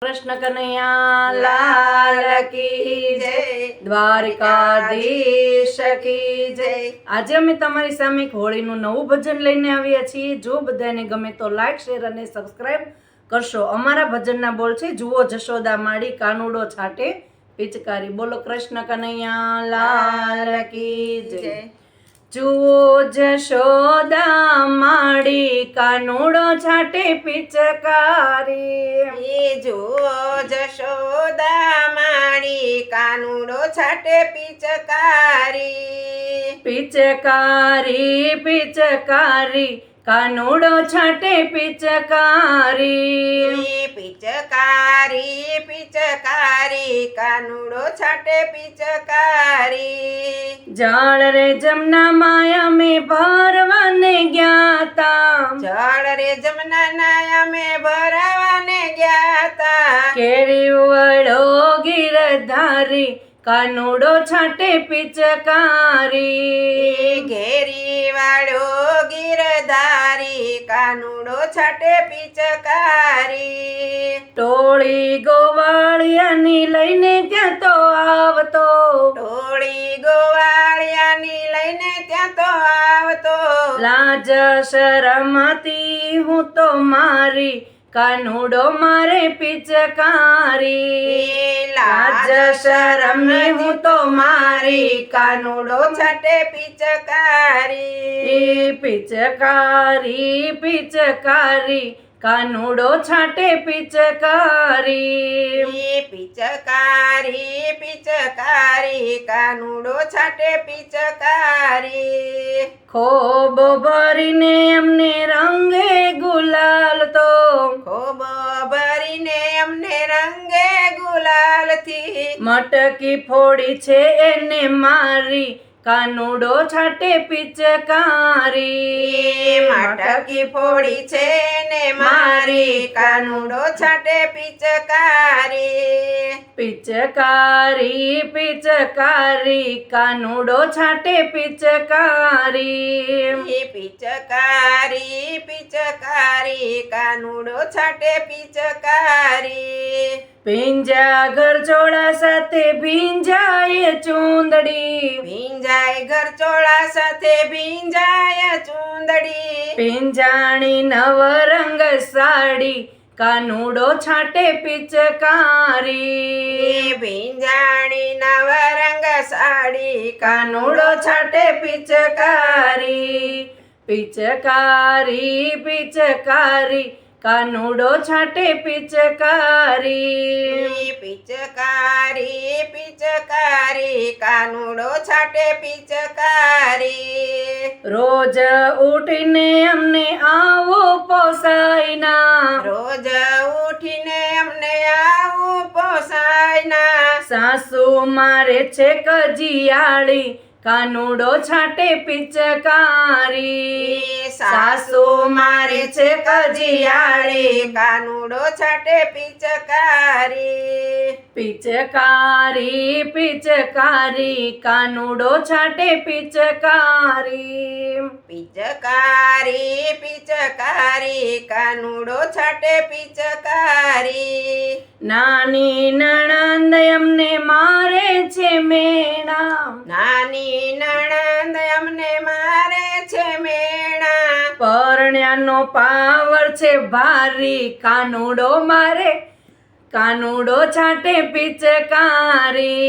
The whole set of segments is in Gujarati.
કૃષ્ણ કનૈયા લાલ કી જય, દ્વારકાધીશ કી જય। આજે અમે તમારી સામે એક હોળીનું નવું ભજન લઈને આવ્યા છીએ। જો બધાને ગમે તો લાઈક, શેર અને સબસ્ક્રાઇબ કરશો। અમારા ભજનના બોલ છે, જુઓ જશોદા માડી કાનુડો છાટે પિચકારી। બોલો કૃષ્ણ કનૈયા લાલ કી જય। જુઓ જશોદા માડી કાનુડો છાટે પિચકારી। જુઓ જશોદા માડી કાનુડો છાટે પિચકારી। પિચકારી પિચકારી કાનુડો છાટે પિચકારી। પિચકારી પિચકારી કાનુડો છાટે પિચકારી। જળ રે જમના માયા મેં ભરવાને ગ્યાતા। જળ રે જમના અમે ભરાવાને ગ્યાતા। કેરી વળો ગીરધારી કાનુડો છાટે પિચકારી। ઘેરી વાળો ગીરધારી કાનુડો છાટે પિચકારી। ટોળી ગોવાળિયાની લઈને ત્યાં તો આવતો। ટોળી ગોવાળિયાની લઈને ત્યાં તો આવતો। લાજ શરમથી હું તો મારી કાનુડો મારે પિચકારી। લાજ શરમે હું તો મારી કાનુડો છાટે પિચકારી। પિચકારી પિચકારી કાનુડો છાટે પિચકારી। પિચકારી પિચકારી કાનુડો છાટે પિચકારી। ખૂબ ભરીને અમને રંગે ગુલાલ તો। ખૂબ ભરીને અમને રંગે ગુલાલથી। મટકી ફોડી છે એને મારી કાનુડો છાટે પિચકારી। મટકી ફોડી છે ને મારી કાનુડો છાટે પિચકારી। પિચકારી પિચકારી કાનુડો છાટે પિચકારી। પિચકારી પિચકારી કાનુડો છાટે પિચકારી। ભીંજા ઘર ચોળા સાથે ભીંજાય ચૂંદડી। ભીંજાય ઘરચોળા સાથે ભીંજાય ચૂંદડી। ભીંજાણી નવરંગ સાડી કાનુડો છાટે પિચકારી। ભીંજાણી નવરંગ સાડી કાનુડો છાટે પિચકારી। પિચકારી પિચકારી કાનુડો છાટે પિચકારી। પિચકારી પિચકારી કાનુડો છાટે પિચકારી। રોજ ઉઠીને અમને આવો પોસાયના। રોજ ઉઠીને અમને આવું પોસાયના। સાસુ મારે છે કજિયાળી કાનુડો છાટે પિચકારી। સાસુ મારે છે કજિયાળી કાનુડો છાટે પિચકારી। પિચકારી પિચકારી કાનુડો છાટે પિચકારી। પિચકારી પિચકારી કાનુડો છાટે પિચકારી। નાની નણંદ અમને મારે છે મેણા। નાની નણંદ અમને મારે છે મેણા। પરણ્યાનો પાવર છે ભારી કાનુડો મારે કાનુડો છાટે પિચકારી।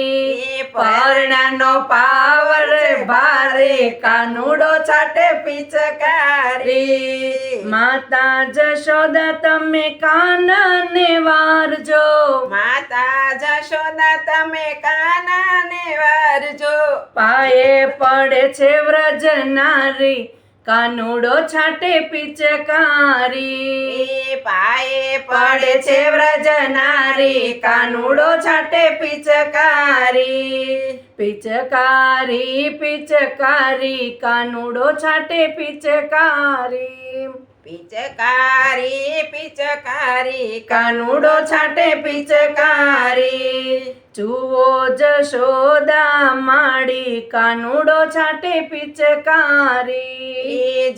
પરણ્યાનો પાવર ભારે કાનુડો છાટે પિચકારી। માતા જશોદા તમે કાનાને વારજો। માતા જશોદા તમે કાનાને વારજો। પાયે પડે છે વ્રજ નારી કાનુડો છાટે પિચકારી। પાયે પડે છે વ્રજ નારી કાનુડો છાટે પિચકારી। પિચકારી પિચકારી કાનુડો છાટે પિચકારી। પિચકારી પિચકારી કાનુડો છાંટે પિચકારી જુઓ જશોદા માડી કાનુડો છાંટે પિચકારી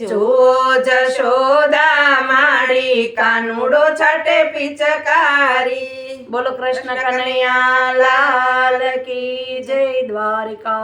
જુઓ જશોદા માડી કાનુડો છાટે પિચકારી બોલો કૃષ્ણ કનૈયા લાલ કી જય દ્વારિકા